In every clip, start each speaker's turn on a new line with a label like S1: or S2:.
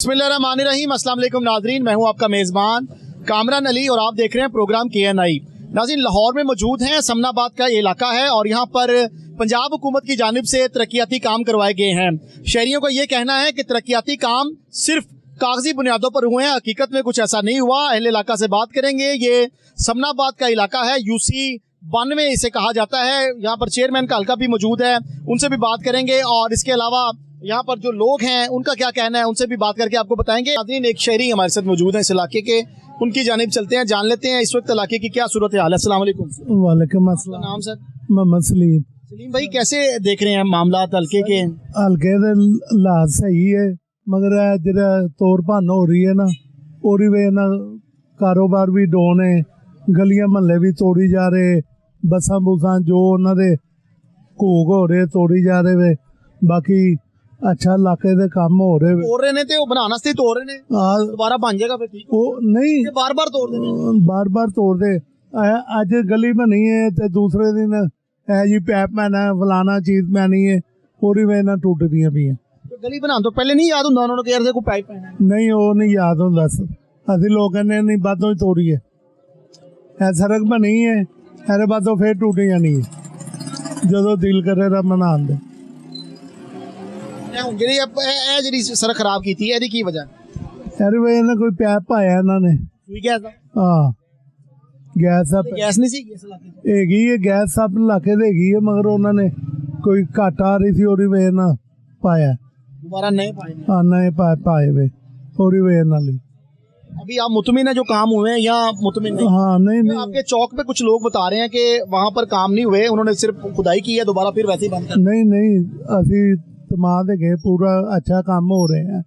S1: बिस्मिल्लाहिर्रहमानिर्रहीम। अस्सलाम वालेकुम नाज़रीन, मैं हूं आपका मेज़बान कामरान अली और आप देख रहे हैं प्रोग्राम KNI। नाज़रीन, लाहौर में मौजूद हैं। समनाबाद का ये इलाका है और यहाँ पर पंजाब हुकूमत की जानिब से तरक्याती काम करवाए गए हैं। शहरियों का ये कहना है कि तरक्याती काम सिर्फ कागजी बुनियादों पर हुए हैं, हकीकत में कुछ ऐसा नहीं हुआ। अहले इलाका से बात करेंगे। ये समनाबाद का इलाका है, UC 92 इसे कहा जाता है। यहाँ पर चेयरमैन का हल्का भी मौजूद है, उनसे भी बात करेंगे। और इसके अलावा यहाँ पर जो लोग हैं उनका क्या कहना है, उनसे भी बात करके आपको बताएंगे। नाज़रीन, एक शहरी हमारे साथ मौजूद है इस इलाके के, उनकी जानिब चलते हैं, जान लेते हैं इस वक्त इलाके की क्या सूरत हाल है। अस्सलाम वालेकुम।
S2: वालेकुम अस्सलाम।
S1: नाम सर?
S2: मोहम्मद सलीम।
S1: सलीम भाई, कैसे देख रहे हैं मामला हल्के के?
S2: हल्के दे हालात सही है, मगर जरा तोड़ भन्न हो रही है ना, ओरी वे ना कारोबार भी डाउन है, गलियां महल्ले भी तोड़ी जा रहे, बसां बुसां जो उन्होंने घोग हो रहे तोड़ी जा रहे वे। बाकी अच्छा इलाके दे काम हो रहे वे।
S1: तोड़ रहे ने ते बनाना से तोड़ रहे ने, दोबारा बन जाएगा फिर ठीक?
S2: वो नहीं,
S1: बार बार तोड़ देने,
S2: बार बार तोड़ दे। अज गली बनी है ते दूसरे दिन है जी पैप मैना फलाना चीज मैनी है, पूरी वे ना टूट दियां भी।
S1: तो गली बनाने तो पहले नहीं याद होंदा उन्होंने कि यार देखो पाइप पैना है?
S2: नहीं, वो नहीं याद होंदा। असी लोग कहने नहीं बातों तोड़ी है, सड़क बनी है अरे बातों फिर टूट जानी है जो दिल करे रा मना दे।
S1: ਜਿਹੜੀ सड़क खराब की थी ਇਹਦੀ ਕੀ ਵਜ੍ਹਾ?
S2: अरे वे ना कोई पैप पाया इन्होंने।
S1: ਸੂਈ ਗੈਸ ਦਾ?
S2: हाँ, गैस सब
S1: गैस नहीं सी इस इलाके ਚ?
S2: हैगी है, गैस सब इलाके दी हैगी है, मगर उन्होंने कोई घट आ रही थी ओरी वे ना पाया,
S1: दोबारा नए पाए नहीं।
S2: हाँ नए पाए वे ओरी वे नाली।
S1: अभी आप मुतमिन है जो काम हुए हैं या मुतमिन नहीं?
S2: हाँ नहीं
S1: आपके चौक पे कुछ लोग बता रहे हैं कि वहाँ पर काम नहीं हुए, उन्होंने सिर्फ खुदाई की है, दोबारा फिर वैसे ही बंद कर।
S2: नहीं असी तमाद गए, पूरा अच्छा काम हो रहे हैं।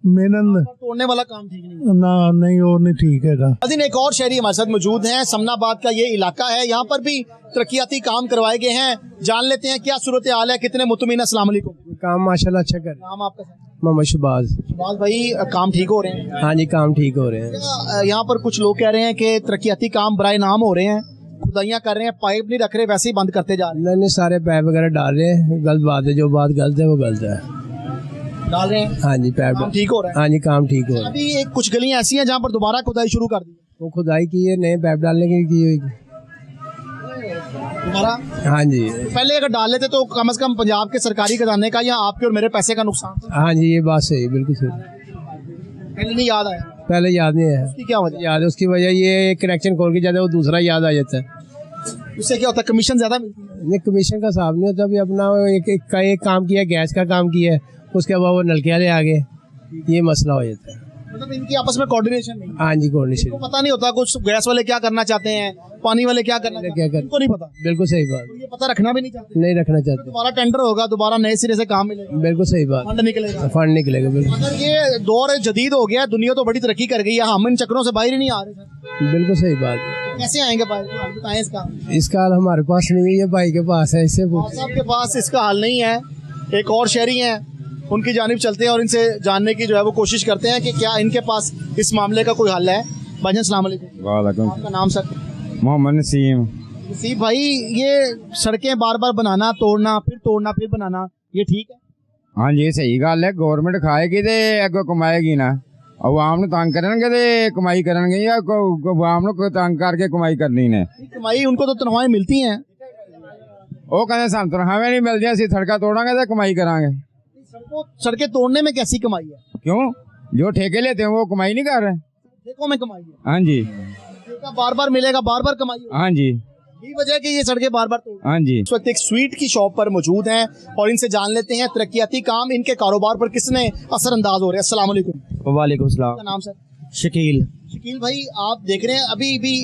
S2: मेहनत
S1: तोड़ने वाला काम ठीक नहीं
S2: ना, नहीं वो नहीं ठीक है।
S1: अजीन, एक और शहरी हमारे साथ मौजूद हैं। समनाबाद का ये इलाका है, यहाँ पर भी तरक्याती काम करवाए गए हैं। जान लेते हैं क्या सूरत हाल है, कितने मुतमिन। अस्सलाम वालेकुम।
S2: काम माशाल्लाह अच्छा कर।
S1: नाम आपका?
S2: मोहम्मद शहबाज।
S1: शहबाज भाई, काम ठीक हो रहे हैं?
S2: हाँ जी, काम ठीक हो रहे हैं।
S1: यहाँ पर कुछ लोग कह रहे हैं कि तरक्याती काम बराए नाम हो रहे हैं, खुदाइयाँ कर रहे हैं, पाइप नहीं रख रहे, वैसे ही बंद करते जा रहे हैं।
S2: नहीं, सारे पैप वगैरह डाल रहे हैं, गलत बात है, जो बात गलत है वो गलत है।
S1: डाल रहे हैं?
S2: हाँ जी, पैप
S1: ठीक हो रहा है।
S2: हाँ जी, काम ठीक हो रहा है।
S1: अभी एक कुछ गलियाँ ऐसी हैं जहाँ पर दोबारा खुदाई शुरू कर दी,
S2: वो खुदाई की है, नए पैप डालने की हुई
S1: दोबारा।
S2: हाँ जी,
S1: पहले अगर डाल लेते तो कम से कम पंजाब के सरकारी खजाने का या आपके और मेरे पैसे का नुकसान था।
S2: हाँ जी, ये बात सही, बिल्कुल सही।
S1: पहले नहीं याद आया?
S2: पहले याद नहीं है।
S1: उसकी क्या वजह?
S2: याद है, उसकी वजह ये कनेक्शन खोल के जाते वो दूसरा याद आ जाता है।
S1: उससे क्या होता है, कमीशन ज्यादा मिलती है?
S2: नहीं, कमीशन का हिसाब नहीं होता। अभी अपना एक काम किया, गैस का काम किया, उसके बाद वो नलके वाले आ गए, ये मसला हो जाता है।
S1: मतलब इनकी आपस में कोऑर्डिनेशन नहीं है?
S2: हाँ जी, कोऑर्डिनेशन
S1: इनको पता नहीं होता कुछ गैस वाले क्या करना चाहते हैं, पानी वाले क्या करना चाहते हैं, इनको नहीं पता।
S2: बिल्कुल सही बात,
S1: ये पता रखना भी नहीं चाहते।
S2: नहीं रखना चाहते।
S1: दोबारा टेंडर होगा, दोबारा नए सिरे से काम मिलेगा,
S2: बिल्कुल सही बात,
S1: फंड निकलेगा।
S2: फंड निकलेगा बिल्कुल।
S1: अगर ये दौर जदीद हो गया, दुनिया तो बड़ी तरक्की कर गई है, हम इन चक्करों से बाहर ही नहीं आ रहे सर।
S2: बिल्कुल सही बात।
S1: कैसे आएंगे बाहर, आप बताएं इसका।
S2: इसका हाल हमारे पास नहीं है, भाई के पास है, इससे
S1: आपके पास इसका हल नहीं है। एक और शहरी हैं, उनकी जानिब चलते हैं और इनसे जानने की जो है वो कोशिश करते हैं कि क्या इनके पास इस मामले का कोई हल है। भाईजान अस्सलाम वालेकुम।
S3: वालेकुम।
S1: आपका नाम सर?
S3: मोहम्मद नसीम।
S1: नसीब भाई, ये सड़कें बार बार बनाना, तोड़ना, फिर बनाना, ये ठीक है?
S3: हाँ जी, सही गल है। गवर्नमेंट खाएगी तो अगो कमाएगी ना, अवाम ਨੂੰ तंग करेंगे तो कमाई करेंगे, या अवाम ਨੂੰ तंग करके कमाई करनी ने।
S1: कमाई उनको तो तनख्वाहें मिलती हैं।
S3: वो कहते सानू तनख्वाहें नहीं मिलती, असं सड़क तोड़ांगे तो कमाई करांगे।
S1: सड़कें तोड़ने में कैसी कमाई है?
S3: क्यों? जो ठेके लेते हैं वो कमाई नहीं कर रहे।
S1: ठेकों में कमाई है?
S3: हाँ जी,
S1: ठेका बार बार मिलेगा, बार बार कमाई होगी।
S3: हाँ जी,
S1: यही वजह है कि ये सड़कें बार बार तोड़।
S3: हाँ जी।
S1: इस वक्त एक स्वीट की शॉप पर मौजूद हैं और इनसे जान लेते हैं तरक्याती काम इनके कारोबार पर किसने असरअंदाज हो रहे हैं। अस्सलाम वालेकुम।
S4: वालेकुम सलाम।
S1: आपका नाम सर?
S4: शकील।
S1: शकील भाई, आप देख रहे हैं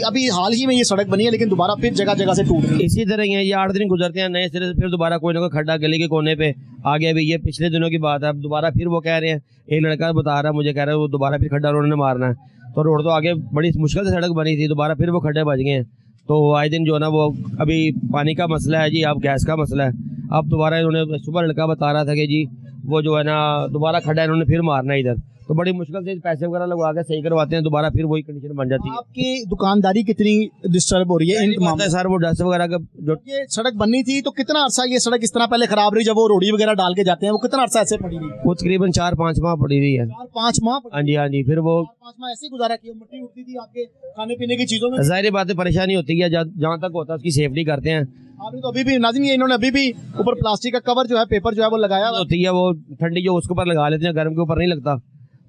S1: अभी हाल ही में ये सड़क बनी है, लेकिन दोबारा फिर जगह जगह से टूट रही है।
S4: इसी तरह ही है, ये 8 दिन गुजरते हैं, नए सिरे से फिर दोबारा कोई ना कोई खड्डा गली के कोने पे आ गया। अभी ये पिछले दिनों की बात है, अब दोबारा फिर वो कह रहे हैं, एक लड़का बता रहा है मुझे, कह रहा है वो दोबारा फिर खड्डा उन्होंने मारना है। तो रोड तो आगे बड़ी मुश्किल से सड़क बनी थी, दोबारा फिर वो खड्डे बच गए हैं। तो आए दिन जो है ना, वो अभी पानी का मसला है जी, अब गैस का मसला है। अब दोबारा इन्होंने, सुबह लड़का बता रहा था कि जी वो जो है ना दोबारा खड्डा इन्होंने फिर मारना है इधर। तो बड़ी मुश्किल से पैसे वगैरह लगवा के सही करवाते हैं, दोबारा फिर वही कंडीशन बन जाती है।
S1: आपकी दुकानदारी कितनी डिस्टर्ब हो रही है इन तमाम?
S4: सर वो डस्ट वगैरह का जो
S1: ये सड़क बननी थी तो कितना अरसा ये सड़क इस तरह पहले खराब रही, जब वो रोड़ी वगैरह डाल के जाते हैं वो कितना अरसा ऐसे पड़ी रही?
S4: वो तकरीबन 4-5 माह पड़ी हुई है।
S1: 4-5 माह?
S4: हाँ जी, हाँ जी। फिर वो
S1: 4-5 माह ऐसे गुजारा किया, मिट्टी उठती थी आपके खाने पीने की चीजों में?
S4: जाहिर बात है परेशानी होती है, जहाँ तक होता है उसकी सेफ्टी करते हैं।
S1: आपने तो अभी भी नाज़रीन, ये इन्होंने अभी भी ऊपर प्लास्टिक का कवर जो है, पेपर जो है वो लगाया हुआ
S4: होती है, वो ठंडी जो उसके ऊपर लगा लेते हैं, गर्म के ऊपर नहीं लगता,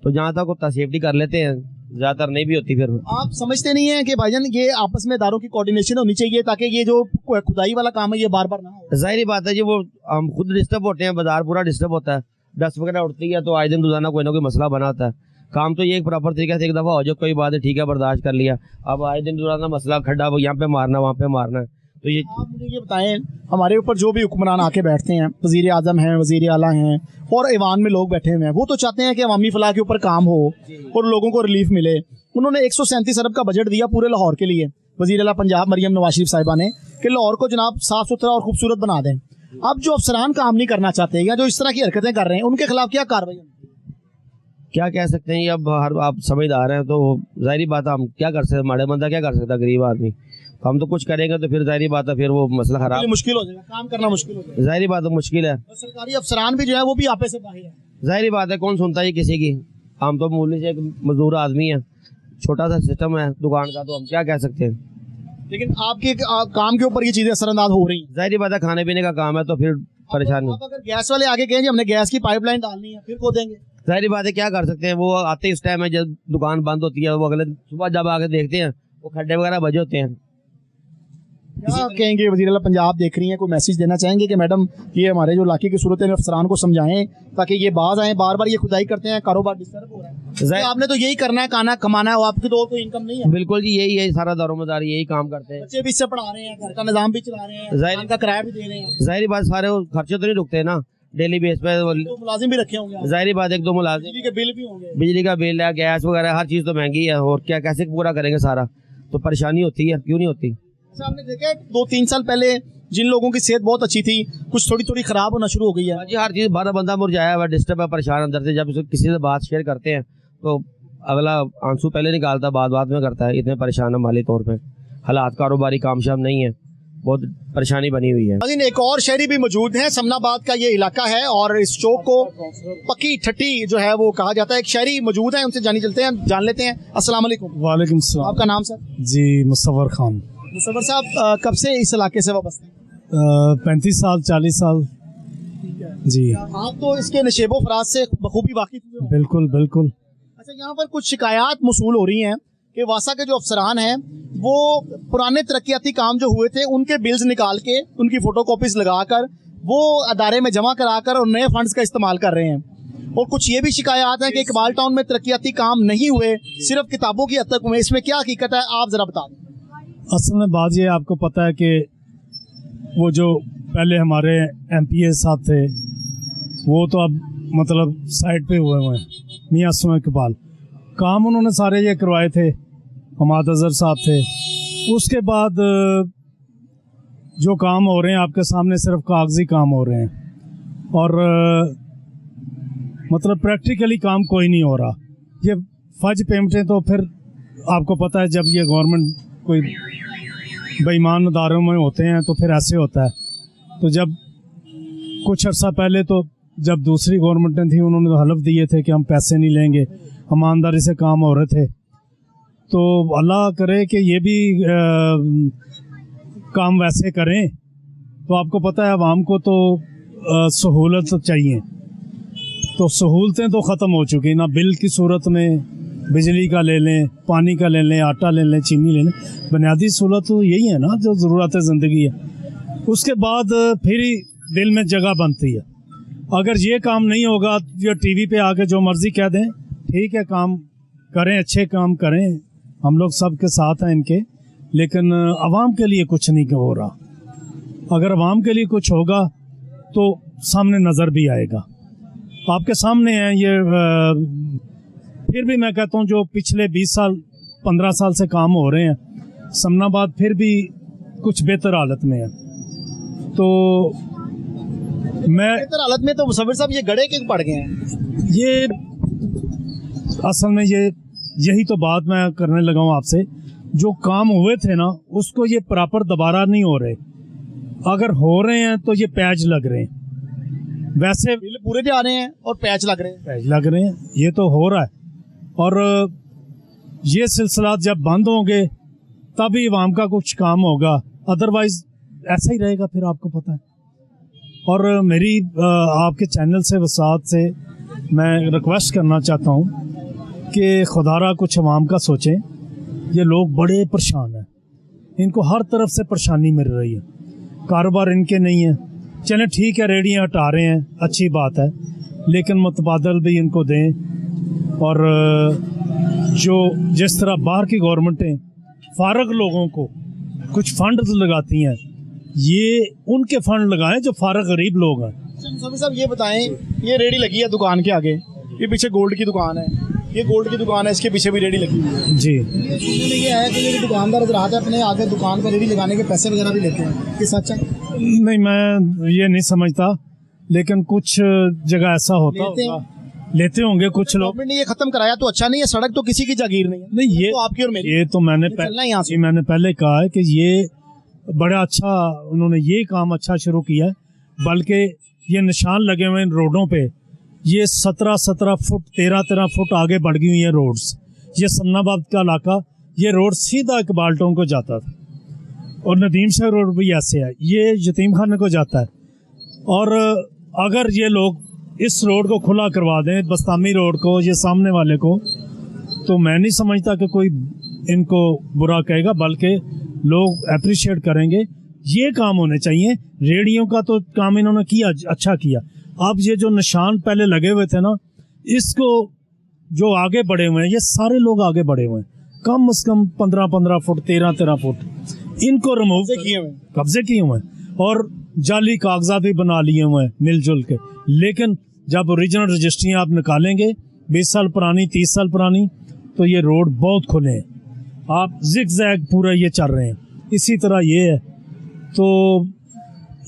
S4: तो जहाँ तक होता सेफ्टी कर लेते हैं, ज्यादातर नहीं भी होती। फिर
S1: आप समझते नहीं है कि भाईजान ये आपस में इदारों की कोऑर्डिनेशन होनी चाहिए ताकि ये जो खुदाई वाला काम है ये बार बार ना हो?
S4: जाहिर बात है जी, वो हम खुद डिस्टर्ब होते हैं, बाजार पूरा डिस्टर्ब होता है, डस्ट वगैरह उड़ती है, तो आए दिन रोजाना कोई ना कोई मसला बना होता है। काम तो ये एक प्रॉपर तरीके से एक दफा हो जाए, कोई बात है, ठीक है, बर्दाश्त कर लिया। अब आए दिन रोजाना मसला, खड्डा यहाँ पे मारना, वहाँ पे मारना, तो ये
S1: आप मुझे ये बताएं, हमारे ऊपर जो भी हुक्मरान आके बैठते हैं, वजीर आजम हैं, वजीर आला हैं और ईवान में लोग बैठे हुए हैं, वो तो चाहते हैं कि अवामी फलाह के ऊपर काम हो और लोगों को रिलीफ मिले। उन्होंने 137 अरब का बजट दिया पूरे लाहौर के लिए, वजीर आला पंजाब मरियम नवाज शरीफ साहिबा ने, कि लाहौर को जनाब साफ सुथरा और खूबसूरत बना दें। अब जो अफसरान काम नहीं करना चाहते या जो इस तरह की हरकतें कर रहे हैं, उनके खिलाफ क्या कार्रवाई?
S4: क्या कह सकते हैं, अब हर आप समझदार हैं तो जाहिर बात है हम क्या कर सकते, माड़े बंदा क्या कर सकता, गरीब आदमी, तो हम तो कुछ करेंगे तो फिर जाहिर बात है फिर वो मसला खराब,
S1: मुश्किल हो जाएगा, काम करना मुश्किल हो जाएगा।
S4: जाहिर बात है मुश्किल है।
S1: और सरकारी अफसरान भी जो है वो भी आपे से बाहर है।
S4: जाहिर बात है कौन सुनता है किसी की, हम तो मूल्य से एक मजदूर आदमी है, छोटा सा सिस्टम है दुकान का, तो हम क्या कह सकते हैं।
S1: लेकिन आपके काम के ऊपर ये चीजें असरअंदाज हो रही हैं।
S4: जाहिर बात है खाने पीने का काम है तो फिर परेशानी।
S1: अब अगर गैस वाले आगे कहें जी हमने गैस की पाइपलाइन डालनी है, फिर को देंगे?
S4: जाहिर बात है क्या कर सकते हैं, वो आते इस टाइम है जब दुकान बंद होती है, वो अगले सुबह जब आके देखते हैं वो खड्डे वगैरह बजे होते हैं।
S1: क्या कहेंगे वज़ीर आला पंजाब देख रही हैं, कोई मैसेज देना चाहेंगे कि मैडम ये हमारे जो इलाके की सूरत है अफसरान को समझाएं ताकि ये बाज आए, बार बार ये खुदाई करते हैं, कारोबार डिस्टर्ब हो रहा है, आपने तो यही करना है, खाना कमाना है, आपकी तो और कोई इनकम नहीं है।
S4: बिल्कुल जी, यही है सारा दारोमदार, यही काम करते हैं,
S1: बच्चे भी इससे पढ़ा रहे हैं, घर का निजाम भी चला रहे हैं, का किराया भी दे रहे हैं।
S4: जाहिर बात सारे खर्चे तो नहीं रुकते ना डेली बेस पे,
S1: तो मुलाजिम भी रखे होंगे,
S4: जाहिर बात एक दो मुलाजिम,
S1: बिजली के बिल भी होंगे,
S4: बिजली का बिल है, गैस वगैरह हर चीज़ तो महंगी है, और क्या कैसे पूरा करेंगे सारा, तो परेशानी होती है, क्यों नहीं होती।
S1: आपने देखा 2-3 साल पहले जिन लोगों की सेहत बहुत अच्छी थी कुछ थोड़ी थोड़ी खराब होना शुरू हो गई है
S4: जी, हर चीज़ बारह बंदा मुरझाया हुआ, डिस्टर्ब है, परेशान अंदर से, जब किसी से बात शेयर करते हैं तो अगला आंसू पहले निकालता, बाद में करता है, इतने परेशान है माली तौर पे, हालात कारोबारी कामयाब नहीं है, बहुत परेशानी बनी हुई है।
S1: लेकिन एक और शहरी भी मौजूद है, समनाबाद का ये इलाका है और इस चौक को पक्की ठट्टी जो है वो कहा जाता है। एक शहरी मौजूद है, उनसे जान लेते हैं। अस्सलाम वालेकुम।
S2: वालेकुम सलाम।
S1: आपका नाम सर?
S2: जी मुसव्वर खान।
S1: मुसव्वर साहब कब से इस इलाके से वाबस्ते हैं?
S2: 35 साल 40 साल जी।
S1: आप तो इसके नशेबो फराज से बखूबी वाकिफ हुए हो।
S2: बिल्कुल बिल्कुल।
S1: अच्छा, यहाँ पर कुछ शिकायत मौसूल हो रही हैं कि वासा के जो अफसरान हैं वो पुराने तरक्याती काम जो हुए थे उनके बिल्स निकाल के उनकी फोटोकॉपीज लगाकर वो अदारे में जमा कराकर और नए फंड्स का इस्तेमाल कर रहे हैं। और कुछ ये भी शिकायत है कि इकबाल टाउन में तरक्याती काम नहीं हुए, सिर्फ किताबों की हद तक हुए। इसमें क्या हकीकत है, आप जरा बता दें।
S2: असल में बात ये आपको पता है कि वो जो पहले हमारे MPA साहब थे वो तो अब मतलब साइड पे हुए हैं, मियां असम इकबाल, काम उन्होंने सारे ये करवाए थे, हमाद अजहर साहब थे। उसके बाद जो काम हो रहे हैं आपके सामने सिर्फ कागजी काम हो रहे हैं और मतलब प्रैक्टिकली काम कोई नहीं हो रहा। ये फज पेमेंटें तो फिर आपको पता है जब ये गवर्नमेंट कोई बेईमान अदारों में होते हैं तो फिर ऐसे होता है। तो जब कुछ अर्सा पहले तो जब दूसरी गवर्नमेंटें थी उन्होंने तो हलफ दिए थे कि हम पैसे नहीं लेंगे, ईमानदारी से काम हो रहे थे। तो अल्लाह करे कि ये भी काम वैसे करें। तो आपको पता है आवाम को तो सहूलत चाहिए, तो सहूलतें तो ख़त्म हो चुकी, ना बिल की सूरत में बिजली का ले लें, पानी का ले लें, आटा ले लें, चीनी ले लें, बुनियादी सहूलत तो यही है ना जो ज़रूरत है ज़िंदगी है। उसके बाद फिर ही दिल में जगह बनती है। अगर ये काम नहीं होगा जो TV पे आके जो मर्ज़ी कह दें, ठीक है काम करें, अच्छे काम करें, हम लोग सब के साथ हैं इनके, लेकिन आवाम के लिए कुछ नहीं हो रहा। अगर आवाम के लिए कुछ होगा तो सामने नज़र भी आएगा, आपके सामने है ये। फिर भी मैं कहता हूँ जो पिछले 20 साल 15 साल से काम हो रहे हैं, समनाबाद फिर भी कुछ बेहतर हालत में है। तो मैं
S1: बेहतर हालत में तो मुसव्विर साहब ये गड़े के पड़ गए हैं।
S2: ये असल में यही तो बात मैं करने लगा हूँ आपसे। जो काम हुए थे ना उसको ये प्रॉपर दोबारा नहीं हो रहे, अगर हो रहे हैं तो ये पैच लग रहे हैं। वैसे
S1: बिल पूरे भी आ रहे हैं और पैच लग रहे हैं।
S2: पैच लग रहे हैं, ये तो हो रहा है। और ये सिलसिला जब बंद होंगे तभी आवाम का कुछ काम होगा, अदरवाइज ऐसा ही रहेगा फिर, आपको पता है। और मेरी आपके चैनल से वसात से मैं रिक्वेस्ट करना चाहता हूँ कि खुदारा कुछ अवाम का सोचें। ये लोग बड़े परेशान हैं, इनको हर तरफ से परेशानी मिल रही है, कारोबार इनके नहीं है। चलें ठीक है, रेडियाँ हटा रहे हैं, अच्छी बात है, लेकिन मुतबादल भी इनको दें। और जो जिस तरह बाहर की गवर्नमेंटें फारग लोगों को कुछ फंड लगाती हैं, ये उनके फंड लगाएं जो फारग गरीब लोग हैं।
S1: सभी साहब ये बताएं, ये रेडी लगी है दुकान के आगे, ये पीछे गोल्ड की दुकान है, ये गोल्ड की दुकान है, इसके पीछे भी रेडी लगी हुई है
S2: जी।
S1: ये सुनने में ये है कि ये दुकानदार अगर आते हैं अपने आगे दुकान पर रेडी लगाने के पैसे वगैरह भी लेते हैं, ये सच है?
S2: नहीं, मैं ये नहीं समझता, लेकिन कुछ जगह ऐसा होता लेते होंगे कुछ लोग।
S1: गवर्नमेंट ने ये खत्म कराया तो अच्छा नहीं है, सड़क तो किसी की जागीर नहीं है।
S2: नहीं, ये
S1: तो आपकी और मेरी,
S2: ये तो मैंने पहले कहा है कि ये बड़ा अच्छा उन्होंने ये काम अच्छा शुरू किया है। बल्कि ये निशान लगे हुए इन रोडों पे, ये 17 फुट 13 फुट आगे बढ़ गई हुई है रोड्स। ये समनाबाद का इलाका, ये रोड सीधा इकबाल टोंग को जाता था, और नदीम शाह रोड भी ऐसे है, ये यतीम खाने को जाता है। और अगर ये लोग इस रोड को खुला करवा दें, बस्तामी रोड को, ये सामने वाले को, तो मैं नहीं समझता कि कोई इनको बुरा कहेगा, बल्कि लोग अप्रिशिएट करेंगे। ये काम होने चाहिए। रेडियो का तो काम इन्होंने किया, अच्छा किया। अब ये जो निशान पहले लगे हुए थे ना, इसको जो आगे बढ़े हुए हैं, ये सारे लोग आगे बढ़े हुए हैं, कम से कम 15 फुट 13 फुट, इनको रिमूव कब्जे किए हुए हैं, और जाली कागजात भी बना लिए हुए हैं मिलजुल के। लेकिन जब ओरिजिनल रजिस्ट्रियाँ आप निकालेंगे 20 साल पुरानी, 30 साल पुरानी, तो ये रोड बहुत खुले हैं, आप जिग जैग पूरा ये चल रहे हैं। इसी तरह ये है, तो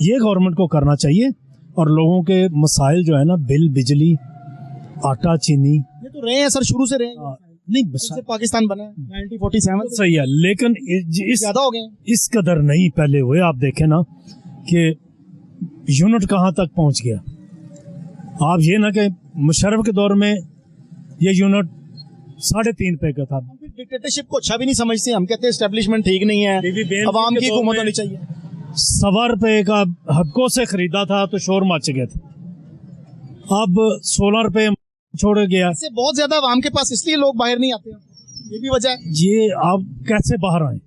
S2: ये गवर्नमेंट को करना चाहिए। और लोगों के मसाइल जो है ना, बिल, बिजली, आटा, चीनी,
S1: ये तो रहे हैं सर, शुरू से रहे हैं।
S2: नहीं बस
S1: पाकिस्तान बना है 1947
S2: सही है, लेकिन इस
S1: ज्यादा हो गए,
S2: इस कदर नहीं पहले हुए। आप देखें ना कि यूनिट कहाँ तक पहुँच गया। आप ये ना कि मुशर्रफ के दौर में ये यूनिट 3.5 पे का था।
S1: डिक्टेटरशिप को अच्छा भी नहीं समझते, हम कहते हैं एस्टेब्लिशमेंट ठीक नहीं है, अवाम की हुकूमत होनी चाहिए।
S2: 1.25 रुपए का हक्कों से खरीदा था तो शोर मच गया था, अब 16 रुपए छोड़ गया।
S1: इससे बहुत ज्यादा अवाम के पास, इसलिए लोग बाहर नहीं आते हैं, ये भी वजह है।
S2: ये आप कैसे बाहर आए?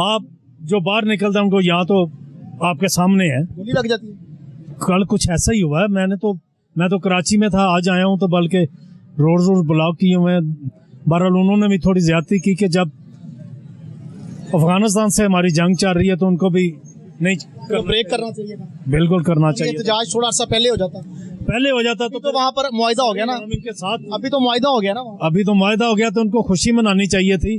S2: आप जो बाहर निकलते हैं उनको यहाँ तो आपके सामने है,
S1: गोली लग जाती है।
S2: कल कुछ ऐसा ही हुआ है। मैं तो कराची में था, आज आया हूँ, तो बल्कि रोड ब्लॉक किए हुए हैं। बहरहाल उन्होंने भी थोड़ी ज्यादती की कि जब अफगानिस्तान से हमारी जंग चल रही है तो उनको भी नहीं
S1: ब्रेक करना चाहिए था,
S2: बिल्कुल करना चाहिए।
S1: एहतजाज थोड़ा सा पहले हो जाता तो वहाँ पर मुआहिदा हो गया ना
S2: इनके साथ।
S1: अभी तो मुआहिदा हो गया ना,
S2: अभी तो मुआहिदा हो गया, तो उनको खुशी मनानी चाहिए थी।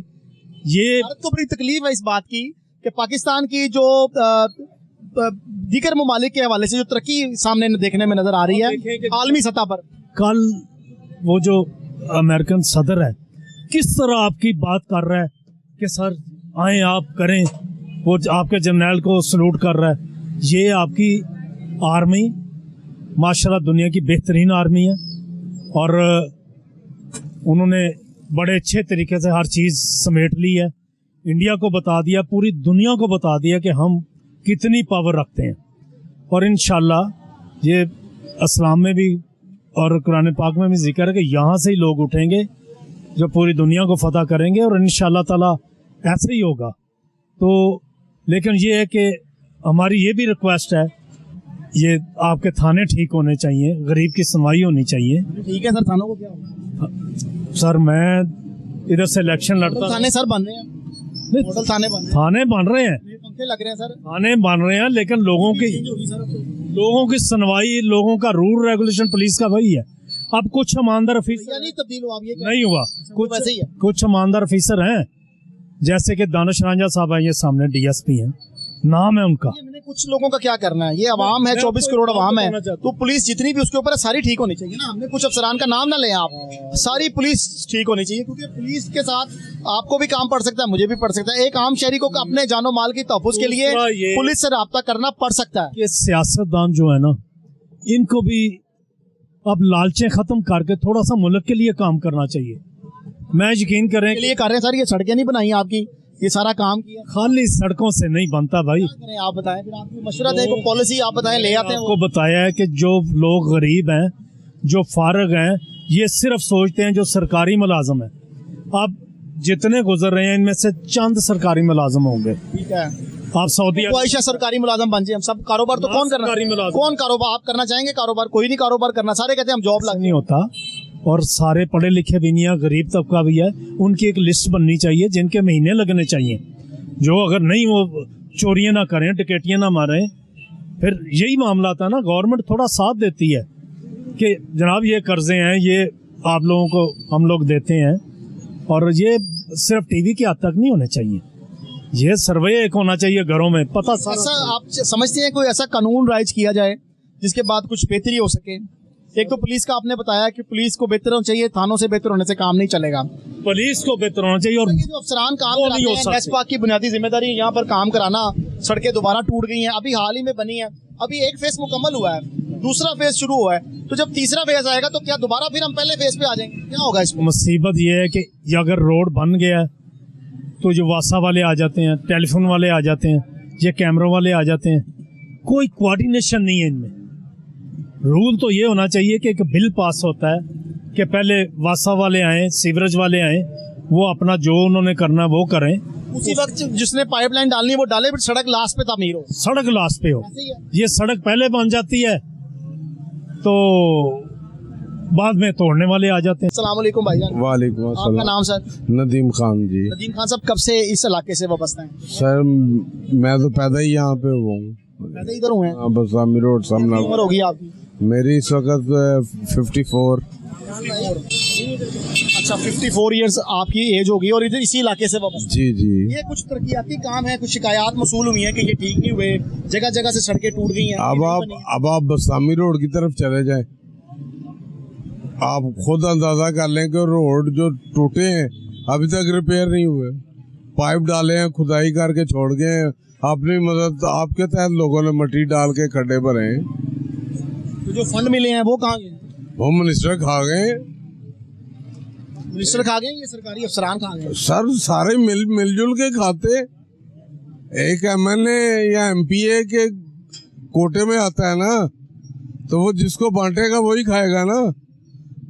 S2: ये
S1: भारत को बड़ी तकलीफ है इस बात की कि पाकिस्तान की जो दीगर ममालिक के हवाले से जो तरक्की सामने देखने में नजर आ रही है आलमी सतह पर।
S2: कल वो जो अमेरिकन सदर है, किस तरह आपकी बात कर रहा है कि सर आए आप करें, वो आपके जर्नल को सलूट कर रहा है। ये आपकी आर्मी माशाल्लाह दुनिया की बेहतरीन आर्मी है, और उन्होंने बड़े अच्छे तरीके से हर चीज़ समेट ली है। इंडिया को बता दिया, पूरी दुनिया को बता दिया कि हम कितनी पावर रखते हैं। और इंशाल्लाह ये इस्लाम में भी और कुरान पाक में भी जिक्र है कि यहाँ से ही लोग उठेंगे जो पूरी दुनिया को फतह करेंगे, और इंशाल्लाह ताला ऐसे ही होगा। तो लेकिन ये है कि हमारी ये भी रिक्वेस्ट है, ये आपके थाने ठीक होने चाहिए, गरीब की सुनवाई होनी चाहिए।
S1: ठीक है सर, थानों को क्या होगा?
S2: सर मैं इधर से इलेक्शन लड़ता,
S1: थाने सर बन रहे हैं, मॉडल थाने बन रहे हैं,
S2: थाने बन रहे हैं,
S1: पंखे लग रहे हैं सर,
S2: थाने बन रहे हैं, लेकिन लोगों की सुनवाई, लोगों का रूल रेगुलेशन पुलिस का वही है। अब कुछ ईमानदार अफीसर
S1: नहीं तब्दील हुआ, ये
S2: नहीं हुआ, कुछ ईमानदार अफीसर हैं, जैसे कि दानिश रांझा साहब हैं, ये सामने DSP हैं, नाम है उनका।
S1: मैंने कुछ लोगों का क्या करना है, ये अवाम है, 24 करोड़ अवाम है, तो पुलिस जितनी भी उसके ऊपर है सारी ठीक होनी चाहिए ना। हमने कुछ अफसरान का नाम ना लें आप, सारी पुलिस ठीक होनी चाहिए, क्योंकि पुलिस के साथ आपको भी काम पड़ सकता है, मुझे भी पड़ सकता है। एक आम शहरी को अपने जानो माल की तहफ़्फ़ुज़ के लिए पुलिस से रब्ता करना पड़ सकता है।
S2: ये सियासतदान जो है ना, इनको भी अब लालचें खत्म करके थोड़ा सा मुल्क के लिए काम करना चाहिए। मैं यकीन करें
S1: के लिए कर रहे हैं सर, ये सड़कें नहीं बनाई आपकी, ये सारा काम किया।
S2: खाली सड़कों से नहीं बनता भाई।
S1: क्या करें आप बताएं, फिर आपकी मशवरा दें, कोई पॉलिसी आप बताएं, ले आते हैं।
S2: आपको बताया है कि जो लोग गरीब हैं, जो फारग हैं, ये सिर्फ सोचते हैं जो सरकारी मुलाजम है। अब जितने गुजर रहे हैं इनमें से चंद सरकारी मुलाजम होंगे।
S1: ठीक है,
S2: आप सऊदी
S1: ख्वाहिश है सरकारी मुलाजम बन जाए हम सब। कारोबार तो कौन करना,
S2: सरकारी मुलाजिम।
S1: कौन कारोबार आप करना चाहेंगे? कारोबार कोई नहीं कारोबार करना, सारे कहते हैं हम जॉब लग।
S2: नहीं होता, और सारे पढ़े लिखे भी नहीं है, गरीब तबका भी है। उनकी एक लिस्ट बननी चाहिए जिनके महीने लगने चाहिए, जो अगर नहीं वो चोरियां ना करें, डकैतियां ना मारें। फिर यही मामला था ना, गवर्नमेंट थोड़ा साथ देती है कि जनाब ये कर्जे हैं, ये आप लोगों को हम लोग देते हैं, और ये सिर्फ टीवी की हद तक नहीं होने चाहिए, ये सर्वे एक होना चाहिए घरों में, पता
S1: ऐसा आप समझते हैं कोई ऐसा कानून राइज किया जाए जिसके बाद कुछ बेहतरी हो सके? एक तो पुलिस का आपने बताया कि पुलिस को बेहतर होना चाहिए, थानों से बेहतर होने से काम नहीं चलेगा।
S2: पुलिस को बेहतर होना चाहिए, और
S1: ये जो अफसरान काम
S2: वो
S1: कराते
S2: नहीं हो
S1: हैं,
S2: सकते।
S1: नेस्पा की बुनियादी जिम्मेदारी यहाँ पर काम कराना। सड़कें दोबारा टूट गई हैं, अभी हाल ही में बनी है, अभी एक फेज मुकम्मल हुआ है, दूसरा फेज शुरू हुआ है, तो जब तीसरा फेज आएगा तो क्या दोबारा फिर हम पहले फेज पे आ जाएंगे? क्या होगा इसमें?
S2: मुसीबत ये है कि ये अगर रोड बन गया है तो जो वासा वाले आ जाते हैं, टेलीफोन वाले आ जाते हैं, ये कैमरों वाले आ जाते हैं, कोई कोऑर्डिनेशन नहीं है इनमें। रूल तो ये होना चाहिए कि एक बिल पास होता है कि पहले वासा वाले आए, सीवरेज वाले आए, वो अपना जो उन्होंने करना वो करें,
S1: उसी वक्त जिसने पाइपलाइन डालनी है वो डाले, फिर सड़क लास्ट पे तामीर हो।
S2: सड़क लास्ट पे हो।
S1: ऐसे ही है।
S2: ये सड़क पहले बन जाती है तो बाद में तोड़ने वाले आ जाते हैं।
S1: अस्सलाम वालेकुम भाईजान।
S5: वालेकुम
S1: आपका
S5: अस्सलाम।
S1: नाम सर?
S5: नदीम खान जी।
S1: नदीम खान साहब, कब से इस इलाके से वाबस्ता हैं?
S5: सर मैं तो पैदा ही यहाँ पे हुआ हूँ,
S1: पहले इधर हुए हैं?
S5: बसामी रोड
S1: कितनी
S5: सामना।
S1: उम्र होगी आपकी?
S5: मेरी इस वक्त 54।
S1: अच्छा, 54 इयर्स आपकी एज होगी और इधर इसी इलाके से वाबस्ता।
S5: जी जी।
S1: ये कुछ तरक्याती काम है, कुछ शिकायत मसूल हुई है कि ये ठीक नहीं हुए, जगह जगह से सड़कें टूट गई हैं।
S5: अब आप बसामी रोड की तरफ चले जाएं, आप खुद अंदाजा कर लें कि रोड जो टूटे हैं अभी तक रिपेयर नहीं हुए। पाइप डाले हैं, खुदाई करके छोड़ गए हैं, अपनी मदद आपके तहत लोगों ने मट्टी डाल के खड्डे भरे हैं।
S1: तो जो फंड मिले हैं वो कहाँ गए?
S5: वो मिनिस्टर खा गए।
S1: मिनिस्टर खा गए, ये सरकारी अफसरान खा गए?
S5: सर सारे मिलजुल के खाते। एक एमएलए या एमपीए के कोटे में आता है ना, तो वो जिसको बांटेगा वही खाएगा ना।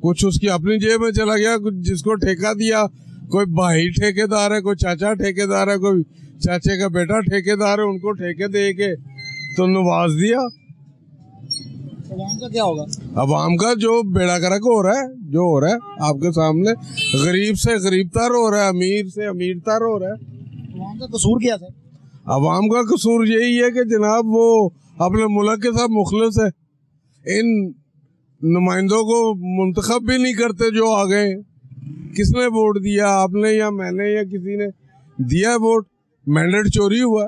S5: कुछ उसकी अपनी जेब में चला गया, कुछ जिसको ठेका दिया, कोई भाई ठेकेदार है, कोई चाचा ठेकेदार है, कोई चाचे का बेटा ठेकेदार है, उनको ठेके दे के तो नवाज दिया।
S1: अवाम का क्या होगा?
S5: अवाम का जो बेड़ा गर्क हो रहा है, जो हो रहा है आपके सामने, गरीब से गरीबतर हो रहा है, अमीर से अमीरतर हो रहा है।
S1: अवाम का कसूर क्या सर?
S5: अवाम का कसूर यही है कि जनाब वो अपने मुल्क के साथ मुखलिस है, इन नुमाइंदों को मुंतखब भी नहीं करते जो आ गए। किसने वोट दिया, आपने या मैंने या किसी ने दिया वोट? मैंडेट चोरी हुआ।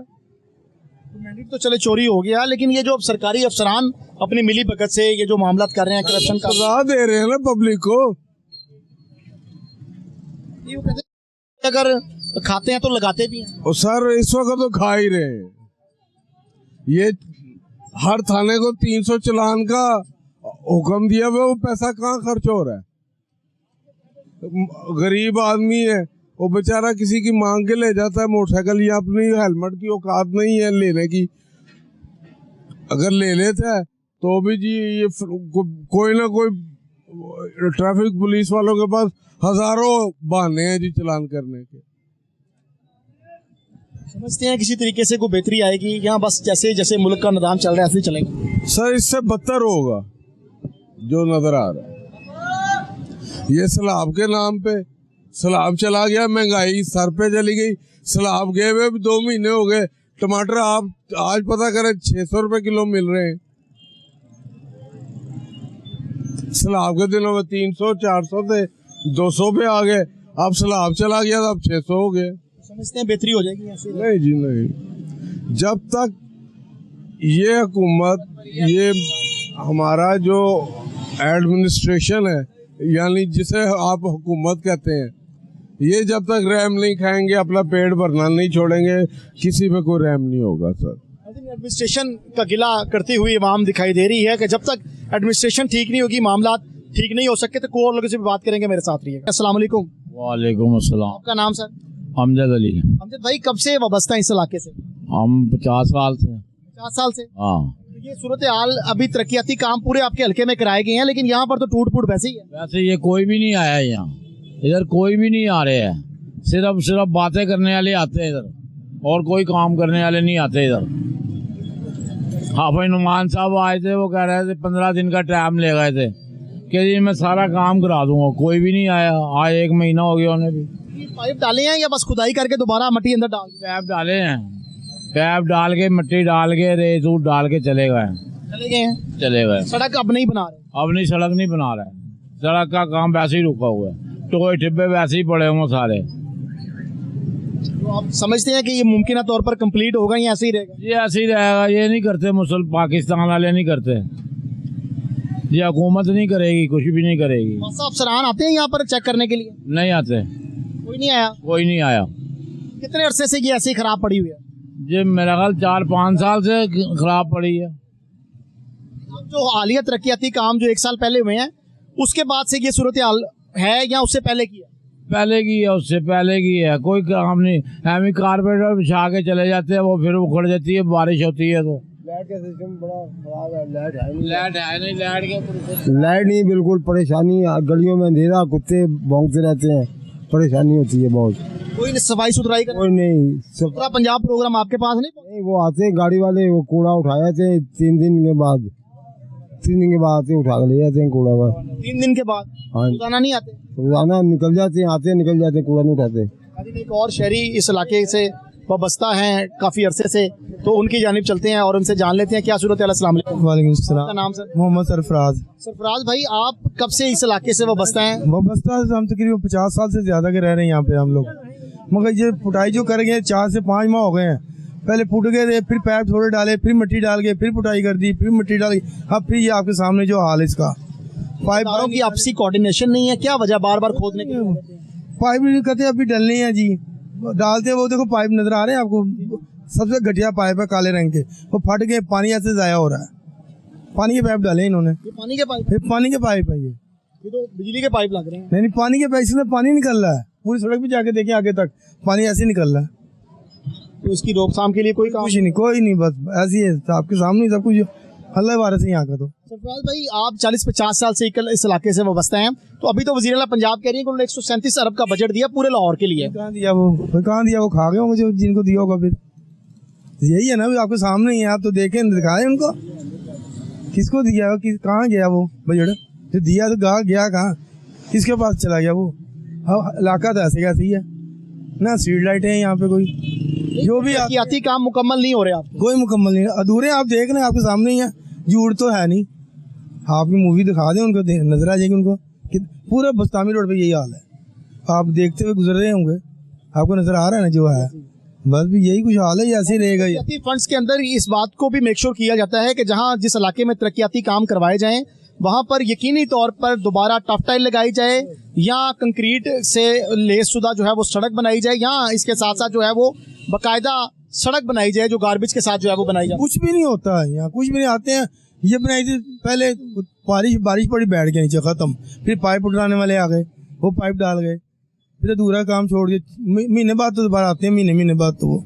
S1: मैंडेट तो चले चोरी हो गया, लेकिन ये जो अब सरकारी अफसरान अपनी मिली भगत से ये जो मामला कर रहे हैं करप्शन का,
S5: सजा दे रहे हैं ना पब्लिक को।
S1: ये वो कहते हैं अगर खाते हैं तो लगाते भी हैं।
S5: और सर इस वक्त तो खा ही रहे हैं। ये हर थाने को 300 चालान का हुक्म दिया हुआ, वो पैसा कहाँ खर्च हो रहा है? गरीब आदमी है, वो बेचारा किसी की मांग के ले जाता है मोटरसाइकिल, या अपनी हेलमेट की औकात नहीं है लेने की। अगर ले लेता है तो भी जी ये कोई ना कोई ट्रैफिक पुलिस वालों के पास हजारों बहाने हैं जी चालान करने के।
S1: समझते हैं किसी तरीके से कोई बेहतरी आएगी यहाँ? बस जैसे जैसे मुल्क का निज़ाम चल रहा है ऐसे ही चलेगा?
S5: सर इससे बदतर होगा जो नजर आ रहा है। ये सैलाब के नाम पे सैलाब चला गया, महंगाई सर पे चली गई। सैलाब गए हुए भी 2 महीने हो गए, टमाटर आप आज पता करें 600 रुपए किलो मिल रहे हैं। सैलाब के दिनों में 300 400 थे, 200 पे आ गए। अब सैलाब चला गया तो अब 600 हो गए।
S1: समझते हैं बेहतरी हो जाएगी ऐसे?
S5: नहीं जी नहीं, जब तक ये हुकूमत, ये हमारा जो एडमिनिस्ट्रेशन है, यानी जिसे आप हुकूमत कहते हैं, ये जब तक रहम नहीं खाएंगे, अपना पेट भरना नहीं छोड़ेंगे, किसी पे कोई रहम नहीं होगा सर।
S1: एडमिनिस्ट्रेशन का गिला करती हुई इमाम दिखाई दे रही है कि जब तक एडमिनिस्ट्रेशन ठीक नहीं होगी, मामला ठीक नहीं हो सकते। तो कोई और लोगों से भी बात करेंगे, मेरे साथ रहिए। अस्सलाम वालेकुम।
S6: वालेकुम अस्सलाम।
S1: आपका नाम सर?
S6: अमजद अली।
S1: अमजद भाई, कब से वाबस्ता है इस इलाके से?
S6: हम 50 साल से।
S1: 50 साल से?
S6: हाँ।
S1: ये सूरत हाल, अभी तरक्याती काम पूरे आपके हल्के में कराए गए हैं, लेकिन यहाँ पर तो टूट फूट वैसे ही है।
S6: वैसे ये कोई भी नहीं आया यहाँ, इधर कोई भी नहीं आ रहे हैं। सिर्फ बातें करने वाले आते हैं इधर, और कोई काम करने वाले नहीं आते इधर। हाफिज नुमान साहब आए थे, वो कह रहे थे 15 दिन का टाइम ले गए थे कि जी मैं सारा काम करा दूंगा, कोई भी नहीं आया। आज 1 महीना हो गया उन्हें भी।
S1: पाइप डाले हैं या बस खुदाई करके दोबारा मट्टी अंदर डाल?
S6: पैप डाले हैं, पैप डाल के, मिट्टी डाल के, रेत डाल के चले गए हैं। चले गए।
S1: सड़क अब नहीं बना रहे?
S6: अब नहीं, सड़क नहीं बना रहे। सड़क का काम वैसे ही रुका हुआ है, टोए टिब्बे वैसे ही पड़े हुए सारे।
S1: तो आप समझते हैं कि ये मुमकिन तौर पर कंप्लीट होगा या ऐसे ही रहेगा?
S6: ये ऐसे ही रहेगा। ये नहीं करते पाकिस्तान वाले, नहीं करते। ये हुकूमत नहीं करेगी, कुछ भी नहीं करेगी।
S1: अफसरान आते हैं यहाँ पर चेक करने के लिए?
S6: नहीं आते,
S1: कोई नहीं आया?
S6: कोई नहीं आया।
S1: कितने अरसे से ये ऐसे ही खराब पड़ी हुई है?
S6: ये मेरा ख्याल 4-5 साल से खराब पड़ी है।
S1: जो हालिया तरक्याती काम जो 1 साल पहले हुए हैं, उसके बाद से ये सूरत हाल है या उससे पहले की है?
S6: पहले की है, उससे पहले की है। कोई काम नहीं, हम ही कारपेटर बिछा के चले जाते हैं, वो फिर उखड़ जाती है, बारिश होती है तो। लाइट का सिस्टम बड़ा खराब है। लाइट है नहीं,
S7: लाइट नहीं, बिल्कुल परेशानी। गलियों में अंधेरा, कुत्ते भौंकते रहते हैं, परेशानी होती है बहुत।
S1: कोई सफाई सुथराई का?
S7: कोई नहीं।
S1: पूरा पंजाब प्रोग्राम आपके पास नहीं?
S7: वो आते गाड़ी वाले, वो कूड़ा उठाए थे 3 दिन के बाद। 3 दिन के बाद आते उठा के ले जाते हैं कूड़ा। बस
S1: 3 दिन के बाद?
S7: हाँ,
S1: रोजाना नहीं आते?
S7: रोजाना निकल जाते हैं, आते निकल जाते हैं, कूड़ा नहीं उठाते।
S1: एक और शहरी इस इलाके से वाबस्ता हैं काफी अरसे से, तो उनकी जानिब चलते हैं और उनसे जान लेते हैं क्या सूरत है। अस्सलाम वालेकुम।
S2: वालेकुम सलाम।
S1: आपका नाम सर?
S2: मोहम्मद सरफराज।
S1: सरफराज भाई, आप कब से इस इलाके से वाबस्ता हैं?
S2: वाबस्ता हम तकरीबन 50 साल से ज्यादा के रह रहे हैं यहाँ पे हम लोग। मगर ये पुटाई जो कर गए 4 से 5 माह हो गए हैं। पहले फुट गए थे, फिर पैप थोड़े डाले, फिर मिट्टी डाल के, फिर पुटाई कर दी, फिर मिट्टी डाली। अब फिर ये आपके सामने जो हाल है इसका। पाइप
S1: की आपसी कोऑर्डिनेशन नहीं है, क्या वजह बार बार खोदने की?
S2: पाइप नहीं कहते अभी डलनी है जी, डालते हैं। वो देखो पाइप नजर आ रहे हैं आपको, सबसे घटिया पाइप है, काले रंग के। वो फट गए, पानी ऐसे जाया हो रहा है। पानी के पाइप डाले इन्होंने।
S1: ये पानी के पाइप?
S2: फिर पानी के पाइप है ये
S1: तो बिजली के पाइप लग रहे हैं।
S2: नहीं, पानी के पाइप से पानी निकल रहा है। पूरी सड़क पे जाके देखें आगे तक पानी ऐसे निकल रहा है।
S1: तो इसकी रोकथाम के लिए कोई काम?
S2: कुछ नहीं, कोई नहीं, बस ऐसी है आपके सामने सब कुछ। अल्लाह वारस है यहाँ का। तो
S1: सरफराज भाई, आप 40-50 साल से इस इलाके से वाबस्ता हैं, तो अभी तो वज़ीर आला पंजाब कह रही है कि उन्होंने 137 अरब का बजट दिया पूरे लाहौर के लिए।
S2: कहाँ दिया वो? कहाँ दिया? वो खा गए होंगे जो जिनको दिया होगा। फिर यही है ना, आपके सामने ही है, आप तो देखें, दिखाए उनको किसको दिया, कहाँ गया वो बजट जो दिया, तो गया कहाँ, किसके पास चला गया वो? इलाका तो ऐसे कैसे ही है ना, स्ट्रीट लाइट है यहाँ पे, कोई जो भी
S1: तरक्याती काम मुकम्मल नहीं हो रहे आप?
S2: कोई मुकम्मल नहीं, अधूरे। आप देख रहे हैं, आपके सामने ही है, झूठ तो है नहीं। आपकी मूवी दिखा दें उनको, नजर आ जाएगी उनको कि पूरा बस्तामी रोड पे यही हाल है। आप देखते हुए गुजर रहे होंगे, आपको नजर आ रहा है ना जो है। बस भी यही कुछ हाल है, ऐसे ही रहेगा। ये
S1: फंड्स के अंदर इस बात को भी मेक श्योर किया जाता है कि जहां जिस इलाके में तरक्याती काम करवाए जाएं, वहां पर यकीनी तौर पर दोबारा टफ टाइल लगाई जाए, या कंक्रीट से लेस शुदा जो है वो सड़क बनाई जाए, या इसके साथ साथ जो है वो बाकायदा सड़क बनाई जाए जो गार्बेज के साथ जो है वो बनाई जाए।
S2: कुछ भी नहीं होता है यहाँ, कुछ भी नहीं। आते हैं, ये बनाई थी पहले, बारिश पड़ी, बैठ गया नीचे, खत्म। फिर पाइप उठाने वाले आ गए, वो पाइप डाल गए, फिर अधूरा काम छोड़ के महीने बाद तो दोबारा आते हैं। महीने बाद तो वो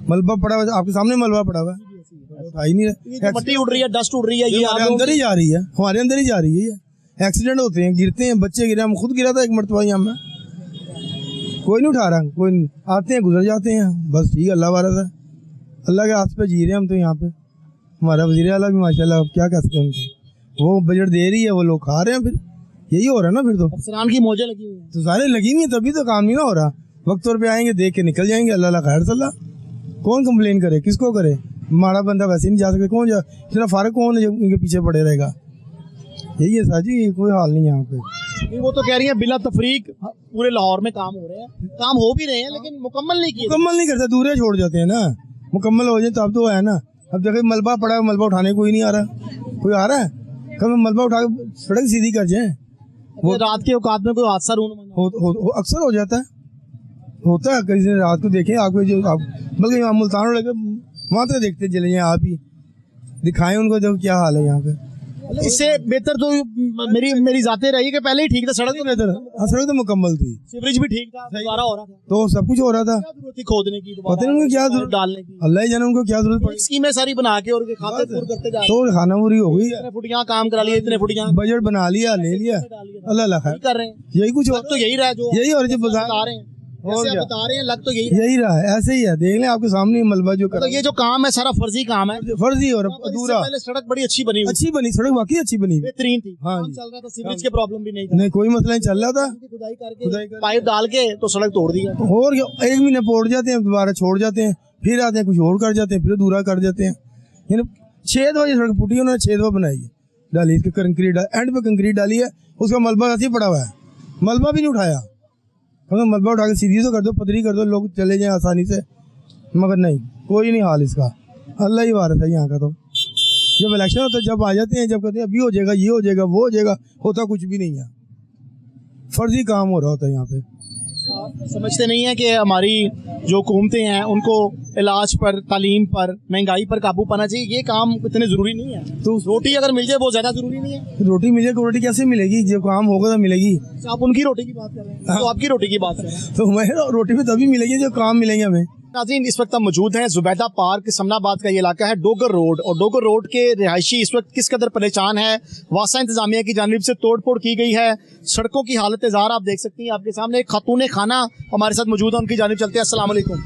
S2: मलबा पड़ा हुआ, आपके सामने मलबा पड़ा हुआ है, उठा ही नहीं रहा।
S1: मट्टी उड़ रही है, डस्ट उड़ रही है, ये
S2: हमारे अंदर ही जा रही है, हमारे अंदर ही जा रही है। ये एक्सीडेंट होते हैं, गिरते हैं, बच्चे गिरे, हम खुद गिरा था एक मरतबा यहाँ में। कोई नहीं उठा रहा, कोई नहीं। आते हैं, गुजर जाते हैं, बस ठीक है। अल्लाह वारस है, अल्लाह के हाथ पे जी रहे हैं हम तो यहाँ पे। हमारा वज़ीर आला भी माशाल्लाह, अब क्या कह सकते हैं उनको, वो बजट दे रही है, वो लोग खा रहे हैं। फिर यही हो रहा है ना, फिर तो
S1: अफसरान की मौजें लगी हुई हैं,
S2: तो सारे लगी हुई हैं, तभी तो काम नहीं ना हो रहा। वक्त तौर पे आएंगे, देख के निकल जाएंगे। अल्लाह खैर सल्ला, कौन कंप्लेन करे, किसको करे? माड़ा बंदा वैसे नहीं जा सकता, कौन जा, इतना फारक कौन है इनके पीछे पड़े रहेगा? यही है साजी, कोई हाल नहीं यहाँ पे।
S1: वो तो कह रही है बिला तफरीक पूरे लाहौर में काम हो रहे हैं, काम हो भी रहे हैं, लेकिन मुकम्मल नहीं किए।
S2: मुकम्मल नहीं करते, दूरे छोड़ जाते हैं ना। मुकम्मल हो जाए तो अब तो है ना,
S7: अब देखो मलबा पड़ा है, मलबा उठाने कोई नहीं आ रहा, कोई आ रहा है? कभी मलबा उठा के सड़क सीधी कर जाए।
S1: वो रात के औकात में कोई हादसा
S7: अक्सर हो जाता है, होता है। किसी दिन रात को देखें आपको, जो आप बल्कि यहाँ मुल्तान लगे वहाँ तक देखते चले जाए, आप ही दिखाएं उनको जब क्या हाल है यहाँ पे।
S1: इससे बेहतर तो मेरी जाते रही कि पहले ही ठीक था, सड़क तो बेहतर,
S7: सड़क तो मुकम्मल थी,
S1: सीवरेज भी ठीक था, दोबारा हो रहा था,
S7: तो सब कुछ हो रहा था।
S1: क्या जरूरत थी खोदने की,
S7: पता नहीं उनको क्या जरूरत
S1: डालने की,
S7: अल्लाह ही जाने उनको क्या जरूरत पड़ी।
S1: स्कीमें सारी बना के और खाते पूरे करते जा रहे
S7: तो खाना पूरी हो गई,
S1: इतने फुट यहाँ काम करा लिया, इतने फुट यहाँ
S7: बजट बना लिया, ले लिया, अल्लाह अल्लाह खैर
S1: कर रहे हैं।
S7: यही कुछ हो,
S1: तो यही रहा जो
S7: यही और जो
S1: बता रहे हैं,
S7: और
S1: जैसे आप
S7: क्या?
S1: बता रहे हैं, लग तो यही रहा है।
S7: यही रहा है, ऐसे ही है। देख लें आपके सामने मलबा जो
S1: तो ये जो काम है सारा फर्जी काम है,
S7: फर्जी और
S1: इससे
S7: अधूरा।
S1: पहले सड़क बड़ी अच्छी बनी हुई,
S7: अच्छी बनी सड़क, वाकई अच्छी बनी,
S1: बेहतरीन थी,
S7: हाँ
S1: काम
S7: जी।
S1: चल रहा था, सीवरेज के प्रॉब्लम भी नहीं था,
S7: नहीं कोई मसला नहीं चल रहा था।
S1: खुदाई
S7: खुदाई
S1: करके पाइप डाल के तो सड़क तोड़ दी है।
S7: और क्या, 1 महीने पोड़ जाते हैं, दोबारा छोड़ जाते हैं, फिर आते हैं, कुछ और कर जाते हैं, फिर अधूरा कर जाते हैं। यानी 6 दफा ये सड़क फूटी, उन्होंने 6 दफा बनाई है, डाली इसके कंक्रीट, एंड पे कंक्रीट डाली है, उसका मलबा ऐसे ही पड़ा हुआ है, मलबा भी नहीं उठाया। तो मलबा उठा के सीधी तो कर दो, पतरी कर दो, लोग चले जाएं आसानी से, मगर नहीं, कोई नहीं हाल इसका, अल्लाह ही वारस है यहाँ का। तो जब इलेक्शन होता है, जब आ जाते हैं, जब कहते हैं अभी हो जाएगा, ये हो जाएगा, वो हो जाएगा, होता कुछ भी नहीं है, फर्जी काम हो रहा होता है यहाँ पे।
S1: समझते नहीं है कि हमारी जो हुकूमतें हैं उनको इलाज पर, तालीम पर, महंगाई पर काबू पाना चाहिए। ये काम इतने ज़रूरी नहीं है, तो रोटी अगर मिल जाए वो ज़्यादा ज़रूरी नहीं है।
S7: रोटी मिले, रोटी कैसे मिलेगी? जब काम होगा तो मिलेगी।
S1: तो आप उनकी रोटी की बात कर रहे हैं, तो आपकी रोटी की बात कर रहे हैं।
S7: तो मैं रोटी भी तभी मिलेगी जब काम मिलेंगे हमें।
S1: नाज़रीन, इस वक्त हम मौजूद हैं जुबैदा पार्क, समनाबाद का ये इलाका है, डोगर रोड, और डोगर रोड के रिहायशी इस वक्त किस कदर परेशान है। वासा इंतजामिया की जानिब से तोड़ फोड़ की गई है, सड़कों की हालत ज़ार आप देख सकती हैं। आपके सामने एक खातून खाना हमारे साथ मौजूद है, उनकी जानिब चलते हैं। अस्सलाम वालेकुम।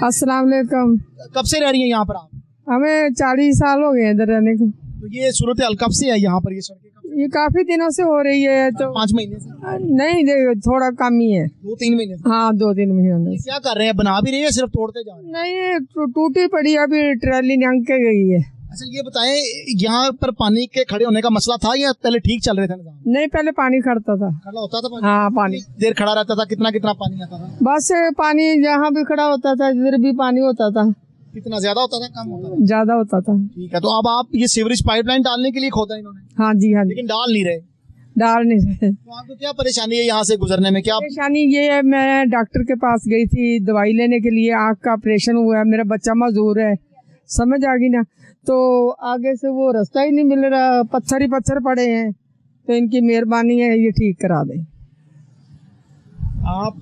S8: अस्सलाम वालेकुम।
S1: कब से रह रही हैं यहाँ पर आप?
S8: हमें 40 साल हो गए इधर रहने को।
S1: तो ये सूरत हाल कब से है यहाँ पर? ये सड़कें
S8: ये काफी दिनों से हो रही है, तो
S1: 5 महीने से?
S8: नहीं देखो थोड़ा कम ही है।
S1: 2-3 महीने से?
S8: हाँ 2-3 महीने
S1: ये क्या कर रहे हैं, बना भी रही है, सिर्फ तोड़ते जा रहे हैं?
S8: नहीं ये टूटी पड़ी, अभी ट्रैली निकल के गई है।
S1: अच्छा ये बताएं, यहाँ पर पानी के खड़े होने का मसला था या पहले ठीक चल रहे थे निजाम?
S8: नहीं पहले पानी खड़ता था।
S1: खड़ा होता था पानी?
S8: हाँ पानी
S1: देर खड़ा रहता था? कितना कितना पानी आता था?
S8: बस पानी जहाँ भी खड़ा होता था इधर भी पानी होता था।
S1: कितना ज्यादा होता था, कम होता था?
S8: ज्यादा होता था।
S1: ठीक है, तो अब आप ये सीवरेज पाइपलाइन डालने के लिए खोदा इन्होंने?
S8: हाँ जी हाँ जी,
S1: लेकिन डाल नहीं रहे,
S8: डाल नहीं रहे।
S1: तो आपको क्या परेशानी है यहाँ से गुजरने में? क्या
S8: परेशानी ये है, मैं डॉक्टर के पास गई थी दवाई लेने के लिए, आँख का ऑपरेशन हुआ है, मेरा बच्चा मजदूर है, समझ आ गई ना। तो आगे से वो रास्ता ही नहीं मिल रहा, पत्थर ही पत्थर पड़े हैं, तो इनकी मेहरबानी है ये ठीक करा दें।
S1: आप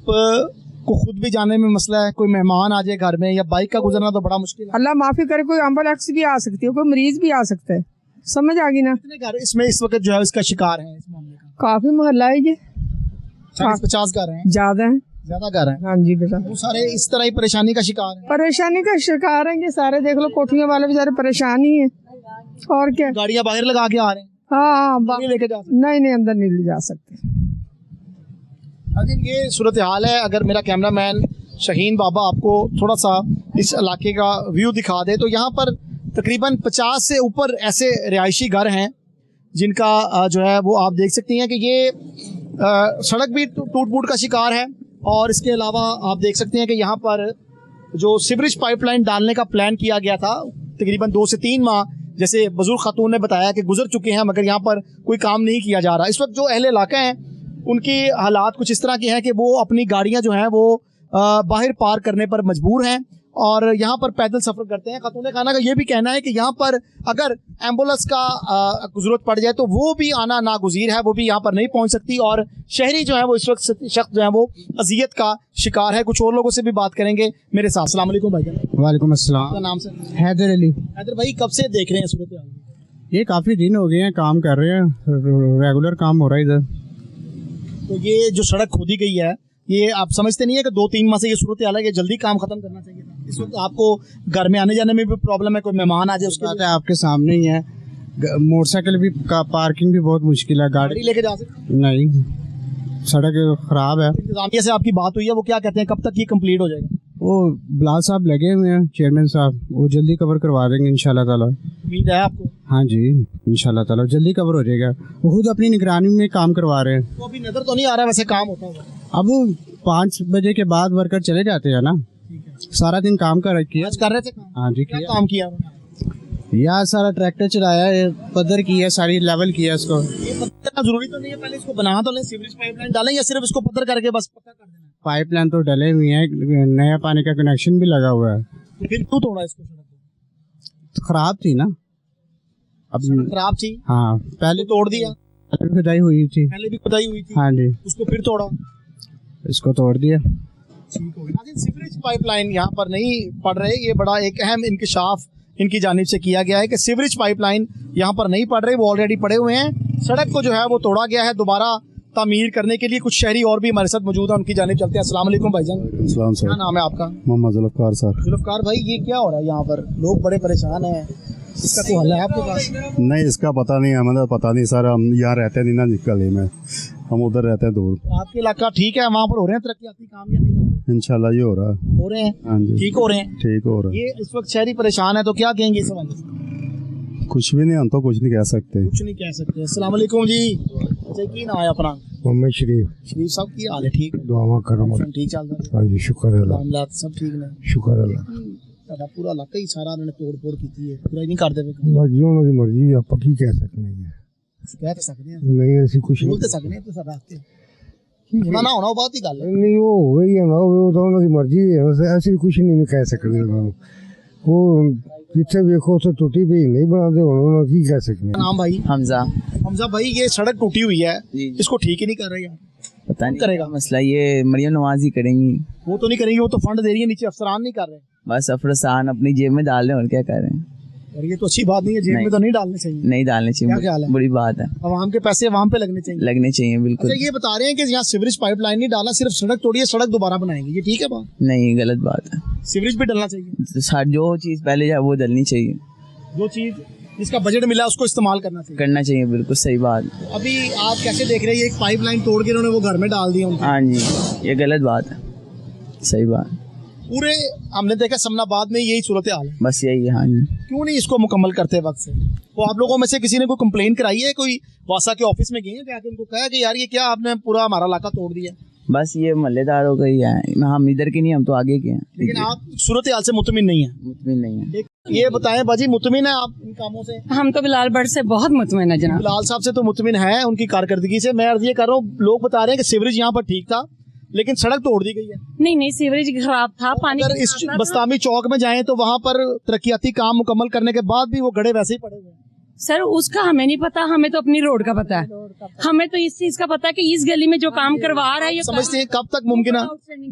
S1: को खुद भी जाने में मसला है, कोई मेहमान आ जाए घर में, या बाइक का गुजरना तो बड़ा मुश्किल है।
S8: अल्लाह माफी करे, कोई एम्बुलेंस भी आ सकती है, कोई मरीज भी आ सकता है, समझ आ गई ना।
S1: कितने घर इसमें इस वक्त जो है इसका शिकार है, इस मामले का?
S8: काफी मोहल्ला है ये,
S1: 40-50 घर हैं?
S8: ज्यादा है।
S1: ज्यादा घर हैं?
S8: हाँ जी बेटा,
S1: वो सारे इस तरह ही परेशानी का शिकार है?
S8: परेशानी का शिकार है ये सारे, देख लो कोठियों वाले बेचारे परेशान ही है, और क्या।
S1: गाड़ियां बाहर लगा के आ रहे हैं,
S8: हाँ
S1: नहीं लेके जा सकते?
S8: नहीं अंदर नहीं ले जा सकते।
S1: ये सूरत हाल है। अगर मेरा कैमरामैन शहीन बाबा आपको थोड़ा सा इस इलाके का व्यू दिखा दे, तो यहाँ पर तकरीबन 50 से ऊपर ऐसे रिहायशी घर हैं जिनका जो है वो आप देख सकती हैं कि ये सड़क भी टूट फूट का शिकार है। और इसके अलावा आप देख सकते हैं कि यहाँ पर जो सीवरेज पाइपलाइन डालने का प्लान किया गया था, तकरीबन 2 से 3 माह जैसे बुजुर्ग खातून ने बताया कि गुजर चुके हैं, मगर यहाँ पर कोई काम नहीं किया जा रहा। इस वक्त जो अहले इलाका हैं उनकी हालात कुछ इस तरह की हैं कि वो अपनी गाड़ियां जो हैं वो बाहर पार्क करने पर मजबूर हैं और यहाँ पर पैदल सफ़र करते हैं। खातून खाना का ये भी कहना है कि यहाँ पर अगर एम्बुलेंस का ज़रूरत पड़ जाए तो वो भी आना नागुज़ीर है, वो भी यहाँ पर नहीं पहुँच सकती। और शहरी जो है वो इस वक्त शख्स जो है वो अजियत का शिकार है। कुछ और लोगों से भी बात करेंगे मेरे साथ। अस्सलाम वालेकुम भाई।
S9: वालेकुम अस्सलाम।
S1: आपका नाम सर?
S9: हैदर अली।
S1: हैदर भाई, कब से देख रहे हैं सूरत हाल?
S9: ये काफ़ी दिन हो गए हैं, काम कर रहे हैं, रेगुलर काम हो रहा है इधर।
S1: तो ये जो सड़क खोदी गई है, ये आप समझते नहीं है कि 2-3 माह से ये सूरत हाल है, ये जल्दी काम खत्म करना चाहिए था? इस वक्त आपको घर में आने जाने में भी प्रॉब्लम है, कोई मेहमान आ जाए उसके
S9: बात है आपके सामने ही है, मोटरसाइकिल भी का पार्किंग भी बहुत मुश्किल है,
S1: गाड़ी लेके जा सकते
S9: नहीं, सड़क खराब है।
S1: इंतजामिया से आपकी बात हुई है, वो क्या कहते हैं, कब तक ये कंप्लीट हो जाएगा?
S9: वो बिलाल साहब लगे हुए हैं, चेयरमैन साहब, वो जल्दी कवर करवा देंगे इंशाल्लाह ताला।
S1: उम्मीद है आपको?
S9: हाँ जी इंशाल्लाह ताला जल्दी कवर हो जाएगा। वो खुद अपनी निगरानी में काम करवा रहे हैं।
S1: तो अभी नजर तो नहीं आ रहा वैसे काम होता होगा?
S9: अब 5 बजे के बाद वर्कर चले जाते हैं ना, सारा दिन काम कर रखे
S1: आज कर रहे थे काम?
S9: हाँ जी
S1: क्या
S9: किया।
S1: काम किया?
S9: यहाँ सारा ट्रैक्टर चलाया है, पद्धर की है, सारी लेवल किया है इसको।
S1: ये पत्थर करना जरूरी तो नहीं है, पहले इसको बना तो लें, सीवरेज पाइपलाइन डालें या सिर्फ इसको पत्थर करके बस पक्का कर देना?
S9: पाइपलाइन तो डले हुई है, नया पानी का कनेक्शन भी लगा हुआ है।
S1: तो फिर क्यों तोड़ा इसको? सड़क
S9: तो खराब थी ना, अब
S1: खराब थी,
S9: हाँ
S1: पहले तोड़ दिया,
S9: पहले खुदाई हुई थी।
S1: पहले भी खुदाई हुई थी,
S9: हाँ जी,
S1: उसको फिर तोड़ा,
S9: इसको तोड़ दिया।
S1: ठीक हो गया। लेकिन सीवरेज पाइपलाइन यहाँ पर नहीं पड़ रहे, ये बड़ा एक अहम इंकशाफ इनकी जानिब से किया गया है कि सीवरेज पाइपलाइन यहाँ पर नहीं पड़ रहे, वो ऑलरेडी पड़े हुए हैं। सड़क को जो है वो तोड़ा गया है दोबारा तामीर करने के लिए। कुछ शहरी और भी हमारे साथ मौजूद हैं, उनकी जानिब चलते हैं। अस्सलाम वालेकुम भाईजान, क्या नाम है आपका?
S9: मोहम्मद जुल्फकार सर।
S1: जुल्फकार भाई, ये क्या हो रहा है यहाँ पर? लोग बड़े परेशान हैं, इसका कोई हल है आपके पास?
S10: नहीं, इसका पता नहीं, हमें पता नहीं सर, हम यहाँ रहते नहीं ना गली में, हम उधर रहते हैं दूर।
S1: आपके इलाका ठीक है, वहाँ पर हो रहे हैं तरक्याती काम या नहीं?
S10: इंशाल्लाह ये हो रहा है,
S1: हो रहे हैं।
S10: हाँ जी,
S1: ठीक हो रहे हैं,
S10: ठीक हो रहा है।
S1: ये इस वक्त शहरी परेशान है, तो क्या कहेंगे इस हवाले से?
S10: कुछ भी नहीं, हम तो कुछ नहीं कह सकते।
S1: कुछ नहीं कह सकते। अस्सलाम वालेकुम जी, अच्छा की नाम है अपना?
S10: मोहम्मद शरीफ।
S1: शरीफ साहब की हाल है? ठीक,
S10: दुआ करो।
S1: ठीक चल रहा है?
S10: हाँ जी, शुक्र अल्लाह,
S1: मामलात सब ठीक ने?
S10: शुक्र अल्लाह।
S1: ਤੁਹਾਡਾ ਪੂਰਾ ਇਲਾਕਾ ਹੀ ਸਾਰਾ ਉਹਨਾਂ ਨੇ ਤੋੜ ਫੋੜ ਕੀਤੀ ਹੈ, ਪੂਰਾ ਹੀ ਨਹੀਂ ਕਰਦੇ ਪਏ।
S10: मर्जी उन्होंने मर्जी, आप की कह सकते हैं,
S1: ਕਹਿ ਤਾਂ ਸਕਦੇ ਆ,
S10: नहीं ऐसी कुछ
S1: ਬੋਲ ਤਾਂ ਸਕਦੇ ਆ, ਤੇ ਸਾਡਾ ਹੱਕ ਹੈ। ਹੋਣਾ ਨਾ ਹੋਣਾ ਉਹ ਬਾਤ ਦੀ ਗੱਲ ਹੈ।
S10: नहीं, वो हो गई है ना, वो तो उन्होंने मर्जी है, वैसे ऐसी कुछ नहीं कह सकते उन्होंने। वो जिथे देखो तो टूटी भी नहीं बनाते, उन्होंने की कह सकते हैं।
S1: नाम भाई?
S11: हमजा।
S1: हमजा भाई, ये सड़क टूटी हुई है, इसको ठीक ही नहीं कर रहे यार,
S11: पता नहीं
S1: करेगा
S11: मसला, ये मरियम नवाज ही करेंगी।
S1: वो तो नहीं करेंगे, वो तो फंड दे रही है नीचे, अफसरान नहीं कर रहे।
S11: बस अफरसान अपनी जेब में डाल रहे हैं और क्या कर रहे हैं।
S1: और ये तो अच्छी बात नहीं है, जेब में तो नहीं डालने चाहिए,
S11: नहीं डालने
S1: क्या ख्याल
S11: चाहिए,
S1: है?
S11: बुरी बात है,
S1: आवाम के पैसे आवाम पे लगने चाहिए,
S11: लगने चाहिए बिल्कुल।
S1: अच्छा, ये बता रहे हैं कि यहाँ सीवरेज पाइपलाइन नहीं डाला, सिर्फ सड़क तोड़ी है, सड़क दोबारा बनाएंगे, ये ठीक है बात?
S11: नहीं, गलत बात है,
S1: सीवरेज भी डलना चाहिए,
S11: जो चीज़ पहले जाए वो डलनी चाहिए,
S1: जो चीज जिसका बजट मिला उसको इस्तेमाल करना चाहिए,
S11: करना चाहिए, बिल्कुल सही बात।
S1: अभी आप कैसे देख रहे हैं, एक पाइपलाइन तोड़ के उन्होंने वो घर में डाल दिया उनके?
S11: हाँ जी, ये गलत बात है, सही बात।
S1: पूरे हमने देखा समनाबाद में यही सूरत हाल है,
S11: बस यही है। हाँ जी,
S1: क्यों नहीं इसको मुकम्मल करते वक्त से? तो आप लोगों में से किसी ने कोई कंप्लेन कराई है? कोई वासा के ऑफिस में गए हैं, जाके उनको कहा कि यार ये क्या आपने पूरा हमारा इलाका तोड़ दिया?
S11: बस ये मोहल्लेदारों का ही है, हम इधर के नहीं, हम तो आगे के हैं।
S1: लेकिन आप सूरत हाल से मुतमिन नहीं है?
S11: मुतमिन नहीं है।
S1: ये बताएं बाजी, मुतमिन है आप इन कामों से?
S8: हम तो बिलाल भट्ट से बहुत मुतमिन है जनाब।
S1: बिलाल साहब से तो मुतमिन है, उनकी कारकर्दगी से। मैं अर्ज ये कर रहा हूँ, लोग बता रहे हैं कि सीवरेज यहाँ पर ठीक था लेकिन सड़क तोड़ दी गई है।
S8: नहीं, सीवरेज खराब था, पानी
S1: अगर इस बस्तामी चौक में जाएं तो वहाँ पर तरक्याती काम मुकम्मल करने के बाद भी वो गड्ढे वैसे ही पड़े हुए हैं।
S8: सर उसका हमें नहीं पता, हमें तो अपनी रोड का पता है, हमें तो इस चीज का पता है कि इस गली में जो काम करवा रहा है ये
S1: समझते हैं कब तक मुमकिन है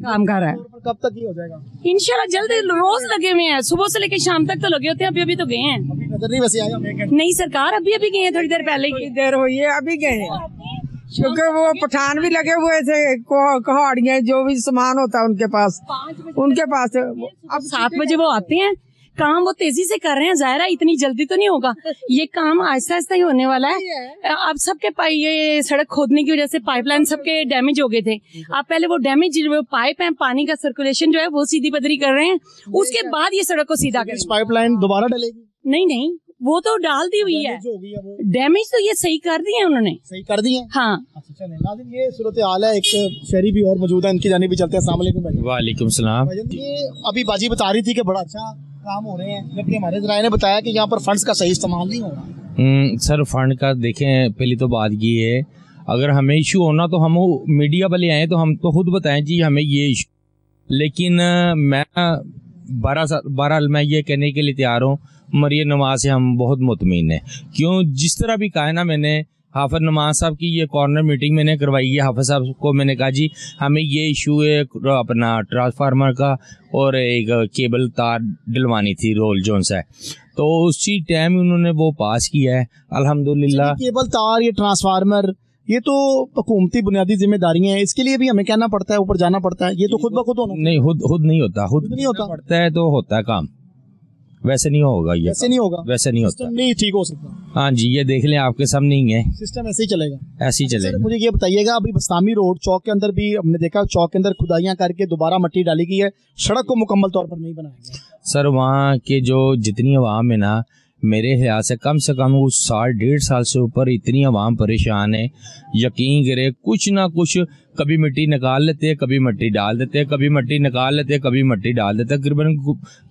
S8: काम कर रहा है,
S1: कब तक ये हो जाएगा?
S8: इंशाल्लाह जल्द, रोज लगे हुए हैं, सुबह से लेकर शाम तक तो लगे होते हैं, अभी तो गए हैं।
S1: नजर नहीं वैसे आया?
S8: नहीं सरकार, अभी गए हैं, थोड़ी देर पहले ही
S12: देर हुई है, अभी गए हैं, क्योंकि वो पठान भी लगे हुए थे, कहाड़ियाँ जो भी सामान होता है उनके पास
S8: अब 7 बजे वो आते हैं, काम वो तेजी से कर रहे हैं, जाहिर है इतनी जल्दी तो नहीं होगा, ये काम आहिस्ता आहिस्ता ही होने वाला है। अब सबके ये सड़क खोदने की वजह से पाइपलाइन सबके डैमेज हो गए थे, अब पहले वो डैमेज पाइप है, पानी का सर्कुलेशन जो है वो सीधी बदरी कर रहे हैं, उसके बाद ये सड़क को सीधा करेंगे।
S1: पाइपलाइन दोबारा डलेगी?
S8: नहीं, वो तो डाल दी हुई है, डैमेज तो ये सही कर दिए उन्होंने,
S1: सही कर दिए।
S8: हाँ,
S1: अच्छा चलें नाज़रीन, ये सूरत हाल है। एक शहरी भी और मौजूद है, इनकी जानिब भी चलते हैं। अस्सलाम वालेकुम भाई।
S13: वालेकुम सलाम।
S1: ये अभी बाजी बता रही थी कि बड़ा अच्छा काम हो रहे हैं, जबकि हमारे ज़राए ने बताया कि यहाँ पर फंड्स का सही इस्तेमाल नहीं हो रहा।
S13: सर फंड का देखें, पहली तो बात ये है, अगर हमें इशू होना तो हम मीडिया वाले आए तो हम तो खुद बताएं जी हमें ये इशू, लेकिन मैं 12 मैं ये कहने के लिए तैयार हूँ, मरियम नवाज से हम बहुत मुतमिन हैं। क्यों, जिस तरह भी कहा है ना, मैंने हाफिज नवाज साहब की ये कॉर्नर मीटिंग मैंने करवाई है, हाफिज साहब को मैंने कहा जी हमें ये इशू है अपना ट्रांसफार्मर का और एक केबल तार डलवानी थी रोल जोन्स है, तो उसी टाइम उन्होंने वो पास किया है अल्हम्दुलिल्लाह।
S1: केबल तार, ये ट्रांसफार्मर, ये तो हुकूमती बुनियादी जिम्मेदारियां हैं, इसके लिए भी हमें कहना पड़ता है, ऊपर जाना पड़ता है, ये तो खुद ब खुद होना
S13: नहीं, खुद नहीं होता, खुद
S1: नहीं होता,
S13: पड़ता है तो होता है काम, वैसे नहीं होगा, ये
S1: वैसे नहीं होगा,
S13: वैसे नहीं होता,
S1: नहीं ठीक हो सकता।
S13: हाँ जी, ये देख लें आपके सामने ही है,
S1: सिस्टम ऐसे ही चलेगा,
S13: ऐसे ही चलेगा।
S1: मुझे ये बताइएगा, अभी बस्तामी रोड चौक के अंदर भी हमने देखा, चौक के अंदर खुदाइयां करके दोबारा मिट्टी डाली गई है, सड़क को मुकम्मल तौर पर नहीं बनाया गया।
S13: सर वहाँ के जो जितनी अवाम है ना, मेरे ख्याल से कम वो 1.5 साल से ऊपर इतनी अवाम परेशान है, यकीन करे कुछ ना कुछ, कभी मिट्टी निकाल लेते हैं, कभी मिट्टी डाल देते हैं, कभी मिट्टी निकाल लेते हैं, कभी मिट्टी डाल देते हैं, तकरीबन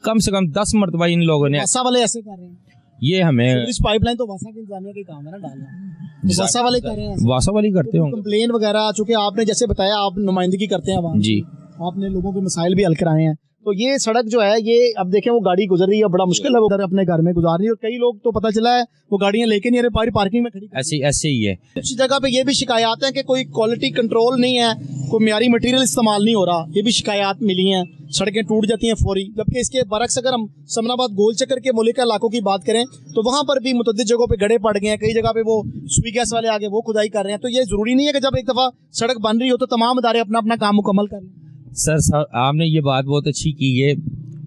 S13: कम से कम 10 मरतबा इन लोगों ने
S1: ऐसा वाले ऐसे कर रहे हैं।
S13: ये हमें
S1: इस पाइपलाइन तो वासा के इंतजामिया के काम है ना डालना, तो वासा वाले कर रहे हैं,
S13: वासा वाली करते होंगे।
S1: कंप्लेन वगैरह, चूंकि आपने जैसे बताया आप नुमाइंदगी करते हैं वहाँ
S13: जी,
S1: आपने लोगों के मसाइल भी हल कराए हैं, तो ये सड़क जो है ये अब देखें वो गाड़ी गुजर रही है, बड़ा मुश्किल है वो उधर अपने घर में गुजार रही है, और कई लोग तो पता चला है वो गाड़ियां लेके नहीं आ रहे, पार्किंग में खड़ी।
S13: ऐसे ही है।
S1: कुछ जगह पे ये भी शिकायत है कि कोई क्वालिटी कंट्रोल नहीं है, कोई म्यारी मटेरियल इस्तेमाल नहीं हो रहा, ये भी शिकायत मिली हैं, सड़कें टूट जाती हैं फौरी। जबकि इसके बरक्स अगर हम समनाबाद गोल चक्कर के मुल्का इलाकों की बात करें तो वहाँ पर भी मुतअद्दिद जगहों पे गड्ढे पड़ गए हैं, कई जगह पे वो सुई गैस वाले आगे वो खुदाई कर रहे हैं। तो ये जरूरी नहीं है कि जब एक दफ़ा सड़क बन रही हो तो तमाम अदारे अपना अपना काम मुकम्मल कर लें।
S13: सर आपने ये बात बहुत अच्छी की है,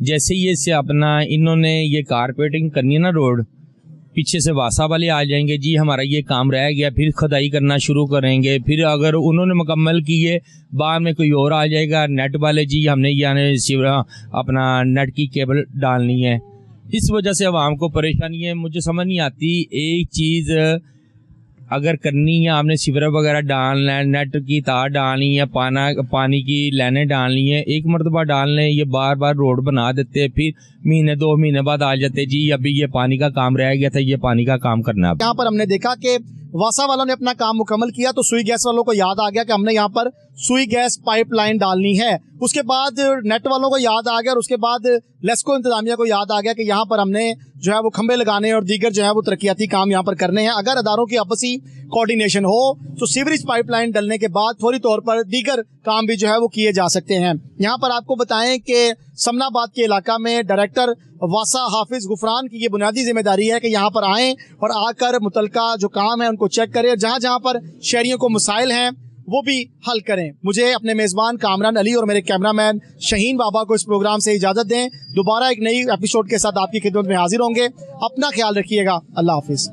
S13: जैसे ये से अपना इन्होंने ये कारपेटिंग करनी है ना रोड, पीछे से वासा वाले आ जाएंगे जी हमारा ये काम रह गया, फिर खुदाई करना शुरू करेंगे, फिर अगर उन्होंने मुकम्मल की है बाद में कोई और आ जाएगा नेट वाले जी हमने यानी अपना नेट की केबल डालनी है। इस वजह से आवाम को परेशानी है। मुझे समझ नहीं आती, एक चीज़ अगर करनी है आपने सीवर वगैरह डालना है, नेट की तार डालनी है, पानी की लाइनें डालनी है, एक मरतबा डालने ये बार बार रोड बना देते हैं, फिर महीने 2 महीने बाद आ जाते जी अभी ये पानी का काम रह गया था, ये पानी का काम करना है।
S1: यहाँ पर हमने देखा कि वासा वालों ने अपना काम मुकम्मल किया तो सुई गैस वालों को याद आ गया कि हमने यहाँ पर सुई गैस पाइपलाइन डालनी है, उसके बाद नेट वालों को याद आ गया, और उसके बाद लेस्को इंतजामिया को याद आ गया कि यहाँ पर हमने जो है वो खंबे लगाने और दीगर जो है वो तरक्याती काम यहाँ पर करने हैं। अगर अदारों की आपसी कोऑर्डिनेशन हो तो सीवरेज पाइपलाइन डलने के बाद फौरी तौर पर दीगर काम भी जो है वो किए जा सकते हैं। यहाँ पर आपको बताएं कि समनाबाद के इलाका में डायरेक्टर वासा हाफिज गुफरान की ये बुनियादी जिम्मेदारी है कि यहाँ पर आएँ और आकर मुतलका जो काम है उनको चेक करें, जहाँ जहाँ पर शहरियों को मसाइल हैं वो भी हल करें। मुझे अपने मेज़बान कामरान अली और मेरे कैमरामैन शहीन बाबा को इस प्रोग्राम से इजाज़त दें। दोबारा एक नई एपिसोड के साथ आपकी खिदमत में हाजिर होंगे। अपना ख्याल रखिएगा। अल्लाह हाफिज़।